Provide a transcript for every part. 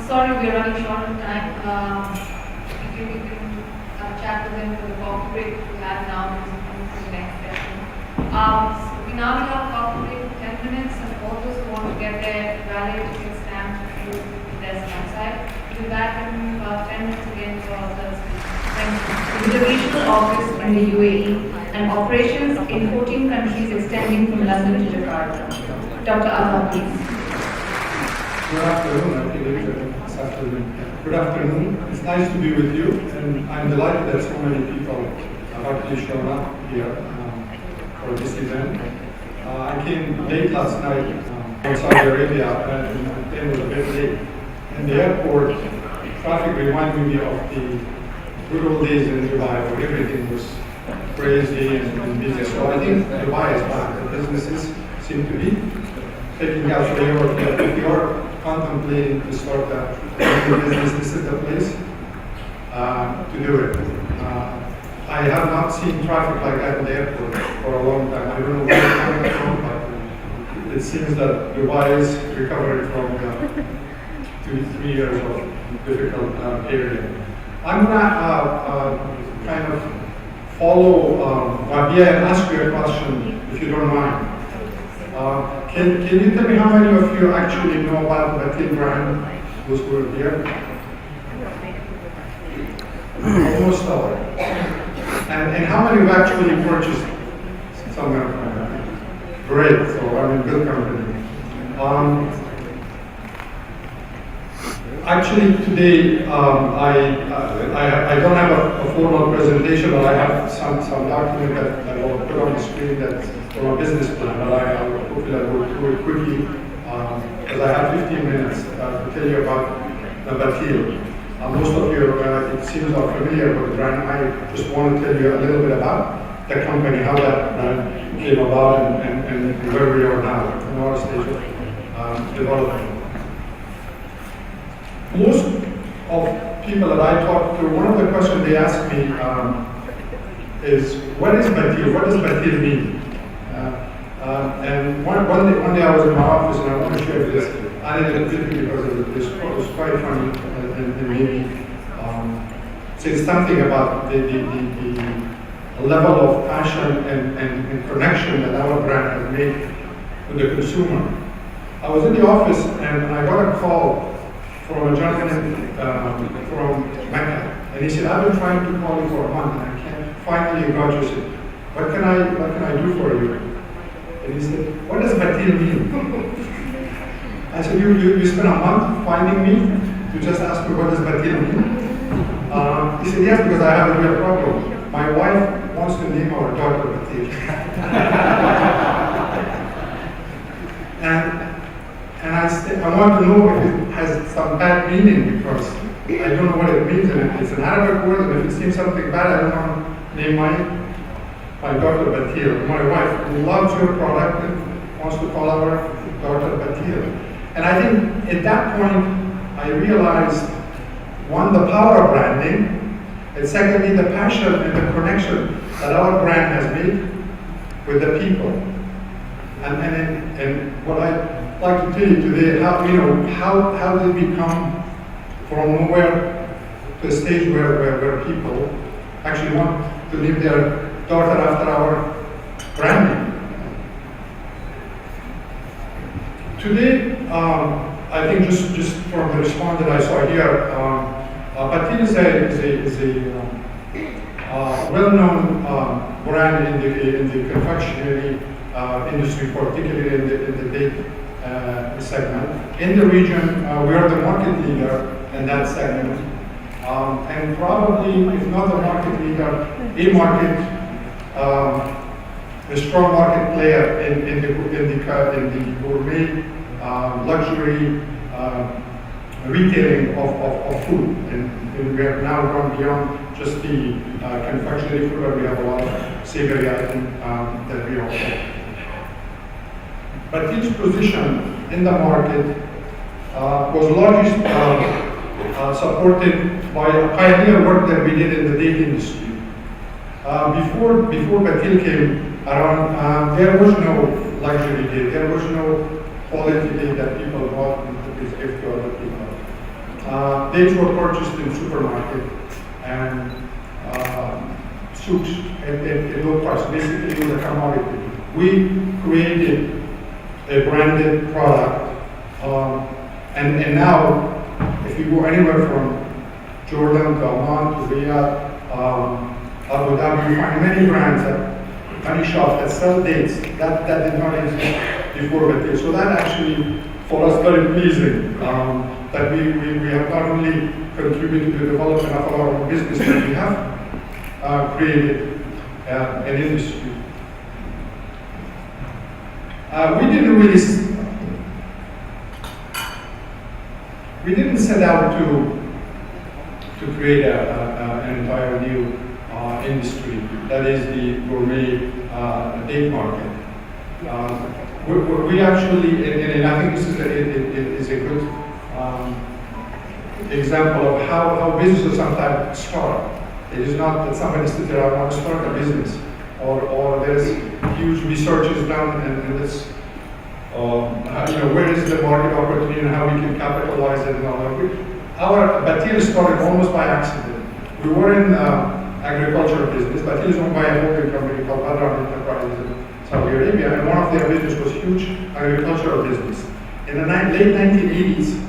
sorry, we're running short on time. If you can chat with them for the coffee break we have now, and move to the next session. So we now have a coffee break for 10 minutes, and all those who want to get their valid ticket stamped to the desk outside. We'll be back in about 10 minutes again for our third speaker. Thank you. With a regional office in the UAE and operations in 14 countries extending from London to Jakarta. Dr. Alva, please. Good afternoon. Good afternoon. It's nice to be with you, and I'm delighted that so many people have actually shown up here for this event. I came late last night from Saudi Arabia and it was a bit late. In the airport, traffic reminded me of the good old days in Dubai where everything was crazy and busy. So I think Dubai is back. The businesses seem to be taking out the Europe. If you're contemplating to start a business, this is the place to do it. I have not seen traffic like that in the airport for a long time. I don't know where it's coming from, but it seems that Dubai is recovering from 2-3 years of difficult period. I'm going to kind of follow Rabia and ask you a question, if you don't mind. Can you tell me how many of you actually know about the Batil brand, those who are here? Almost all. And how many have actually purchased somewhere from that? Great, so I'm in good company. Actually, today I don't have a formal presentation, but I have some document that I will put on the screen that's from a business plan, but hopefully I will do it quickly because I have 15 minutes to tell you about the Batil. Most of you, it seems, are familiar with the brand. I just want to tell you a little bit about the company, how that brand came about, and where we are now in our stage of development. Most of people that I talk to, one of the questions they ask me is, what is Batil? What does Batil mean? And one day I was in my office and I want to share this anecdote because it was quite funny and maybe says something about the level of passion and connection that our brand has made with the consumer. I was in the office and I got a call from a gentleman from Mecca, and he said, "I've been trying to call you for a month, and I can't. Finally, you got your said, what can I do for you?" And he said, "What does Batil mean?" I said, "You spent a month finding me to just ask me what does Batil mean?" He said, "Yes, because I have a real problem. My wife wants to name our daughter Batil." And I want to know if it has some bad meaning because I don't know what it means, and it's an Arabic word, and if it seems something bad, I don't want to name my daughter Batil. My wife loves your product and wants to call our daughter Batil. And I think at that point, I realized, one, the power of branding, and secondly, the passion and the connection that our brand has made with the people. And what I like to tell you today, how did we come from nowhere to a stage where people actually want to name their daughter after our branding. Today, I think just from the response that I saw here, Batil is a well-known brand in the confectionery industry, particularly in the date segment. In the region, we are the market leader in that segment. And probably, if not the market leader, a strong market player in the gourmet luxury retailing of food. And we have now gone beyond just the confectionery food, but we have a lot of savory items that we offer. But its position in the market was largely supported by a pioneer work that we did in the date industry. Before Batil came around, there was no luxury date, there was no quality date that people bought and could give to other people. dates were purchased in supermarket and soups at low price. Basically, it was a commodity. We created a branded product, and now, if you go anywhere from Jordan to Amman to Riyadh, Abu Dhabi, you find many brands, many shops that sell dates. That did not exist before, but so that actually, for us, very pleasing. That we have not only contributed to the development of our business, but we have created an industry. We didn't set out to create an entire new industry, that is the gourmet date market. We actually, and I think this is a good example of how businesses sometimes start. It is not that somebody sits there, I want to start a business, or there's huge researches done, and it's, where is the market opportunity and how we can capitalize it and all that. Our Batil started almost by accident. We were in agriculture business. Batil is owned by a holding company called Badran Enterprises in Saudi Arabia, and one of their business was huge agricultural business. In the late 1980s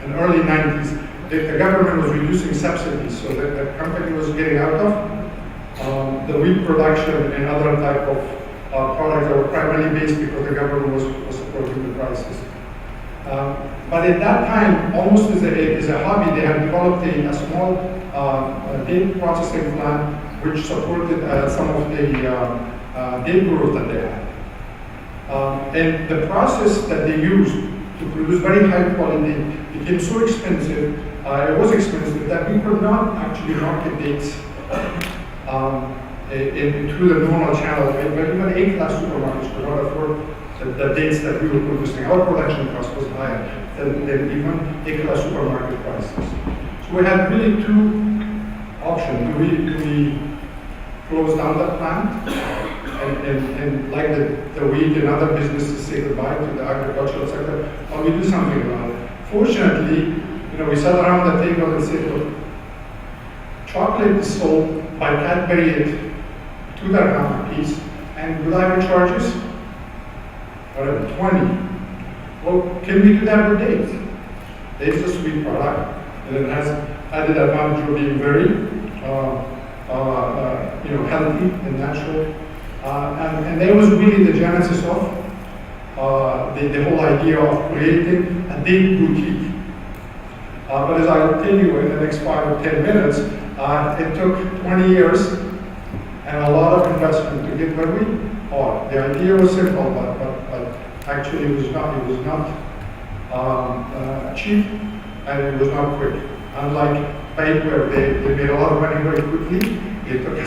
and early 90s, the government was reducing subsidies, so that the company was getting out of the wheat production and other type of products that were primarily based because the government was supporting the prices. But at that time, almost as a hobby, they had developed a small date processing plant which supported some of the date growth that they had. And the process that they used to produce very high quality became so expensive, it was expensive, that we could not actually market dates through the normal channel. But even A-class supermarkets could not afford the dates that we were producing. Our production cost was higher than even A-class supermarket prices. So we had really two options. Do we close down that plant and like the wheat and other businesses say goodbye to the agricultural sector, or we do something about it? Fortunately, we sat around the table and said, look, chocolate is sold by Cadbury at $2 a piece, and with our charges, whatever, 20. Well, can we do that with dates? Dates is a sweet product, and it has added advantage of being very healthy and natural. And that was really the genesis of the whole idea of creating a date boutique. But as I'll tell you in the next 5 or 10 minutes, it took 20 years and a lot of investment to get where we are. The idea was simple, but actually it was not cheap, and it was not quick. Unlike paper, where they made a lot of money very quickly, it took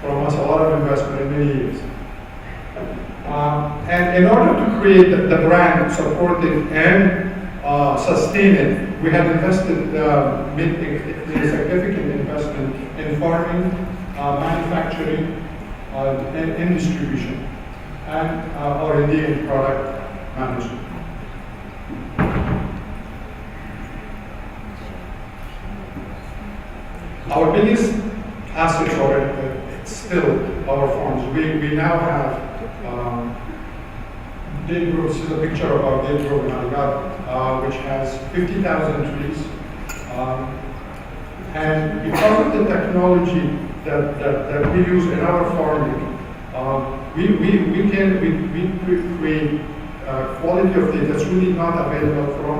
from us a lot of investment in many years. And in order to create the brand, support it, and sustain it, we had invested, made a significant investment in farming, manufacturing, and distribution, and R&D and product management. Our biggest assets are still our farms. We now have date grove. This is a picture of our date grove in Algarve, which has 50,000 trees. And because of the technology that we use in our farming, we create quality of date that's really not available from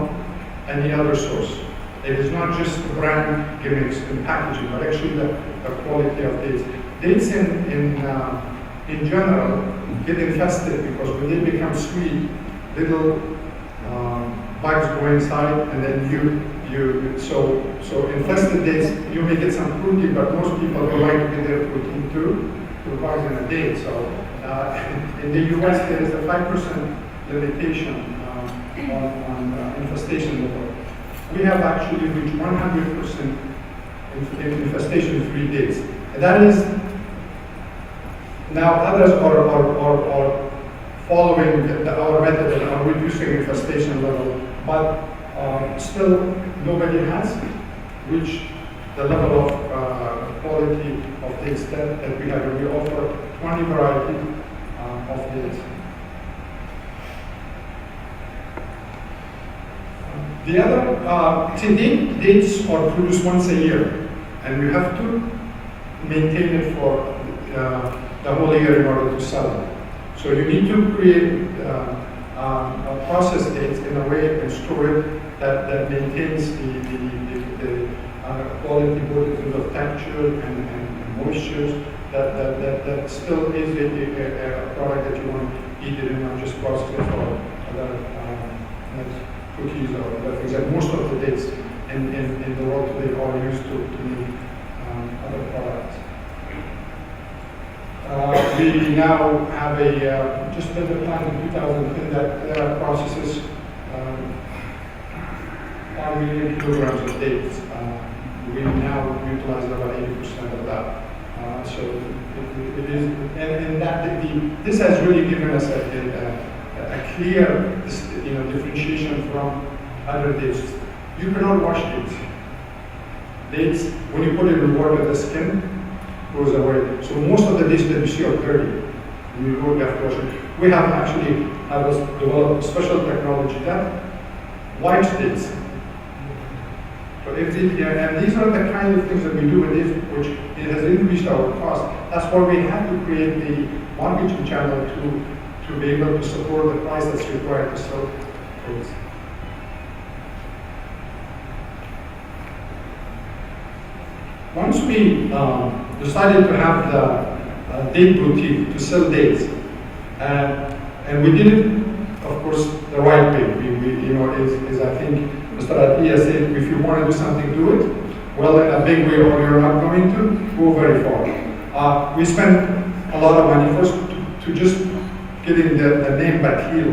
any other source. It is not just the brand gimmicks and packaging, but actually the quality of dates. Dates in general get infested because when they become sweet, little bugs go inside, and then so infested dates, you may get some protein, but most people would like to get their protein too, to bugs in a date. So in the US, there is a 5% limitation on infestation level. We have actually reached 100% infestation-free days. And that is, now others are following our method and are reducing infestation level, but still nobody has reached the level of quality of dates that we have. We offer 20 variety of dates. The other, dates are produced once a year, and we have to maintain it for the whole year in order to sell it. So you need to create process dates in a way and store it that maintains the quality both in terms of texture and moisture, that still is a product that you want to eat it and not just process it for other cookies or other things. And most of the dates in the world today are used to make other products. We now have just built a plant in 2010 that processes 5 million kilograms of dates. We now utilize about 80% of that. So it is, and that this has really given us a clear, differentiation from other dates. You cannot wash dates. Dates, when you put it in water, the skin goes away. So most of the dates that you see are dirty. You don't have to wash it. We have actually developed special technology that wipes dates. So and these are the kind of things that we do with this, which it has increased our cost. That's why we had to create the marketing channel to be able to support the price that's required to sell goods. Once we decided to have the date boutique to sell dates, and we did it, of course, the right way. Is I think Mr. Atiya said, if you want to do something, do it. Well, in a big way, or you're not going to go very far. We spent a lot of money first to just getting the name Batil.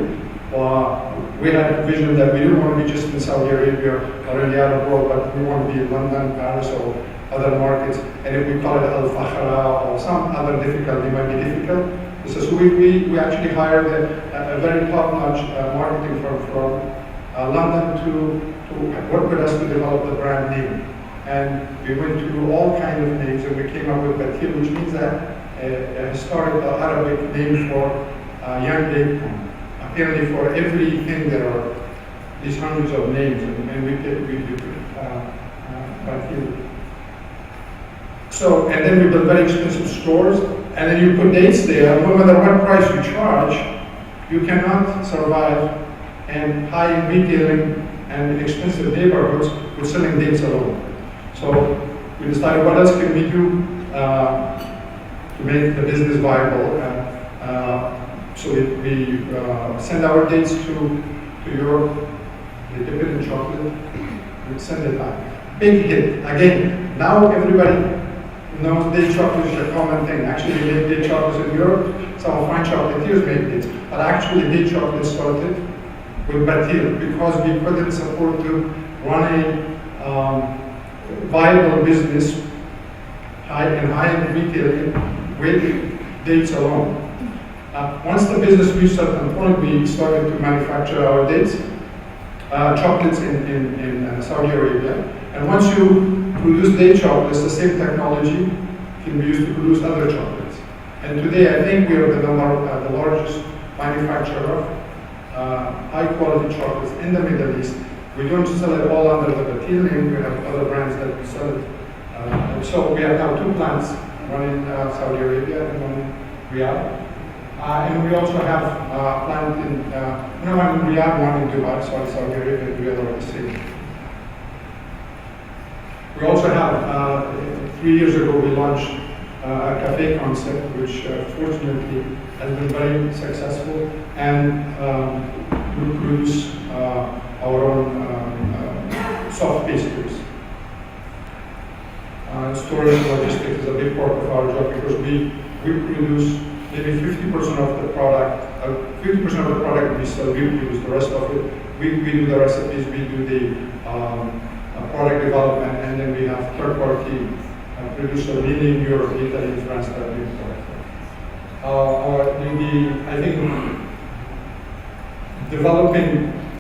We had a vision that we didn't want to be just in Saudi Arabia or in the Arab world, but we want to be in London, Paris, or other markets. And if we call it Al Fakhra or some other difficult, it might be difficult. So we actually hired a very top-notch marketing firm from London to work with us to develop the brand name. And we went through all kinds of names, and we came up with Batil, which means that a historical Arabic name for young date palm. Apparently, for everything there are these hundreds of names, and we did Batil. So, and then we built very expensive stores, and then you put dates there. No matter what price you charge, you cannot survive in high-end retailing and in expensive neighborhoods with selling dates alone. So we decided, what else can we do to make the business viable? So we send our dates to Europe. We dip it in chocolate. We send it back. Big hit. Again, now everybody knows date chocolate is a common thing. Actually, we make date chocolates in Europe. Some of fine chocolatiers make dates. But actually, date chocolate started with Batil because we couldn't support to run a viable business in high-end retailing with dates alone. Once the business reached a certain point, we started to manufacture our dates, chocolates in Saudi Arabia. And once you produce date chocolates, the same technology can be used to produce other chocolates. And today, I think we are the largest manufacturer of high-quality chocolates in the Middle East. We don't sell it all under the Batil name. We have other brands that we sell it. So we have now 2 plants, one in Saudi Arabia and one in Riyadh. And we also have a plant in, one in Riyadh, one in Dubai, Saudi Arabia, and Riyadh are the same. We also have, 3 years ago, we launched a cafe concept, which fortunately has been very successful, and we produce our own soft pastries. Storage and logistics is a big part of our job because we produce maybe 50% of the product, 50% of the product we sell, we produce the rest of it. We do the recipes, we do the product development, and then we have third-party producer, mainly in Europe, Italy, France, that we import. I think developing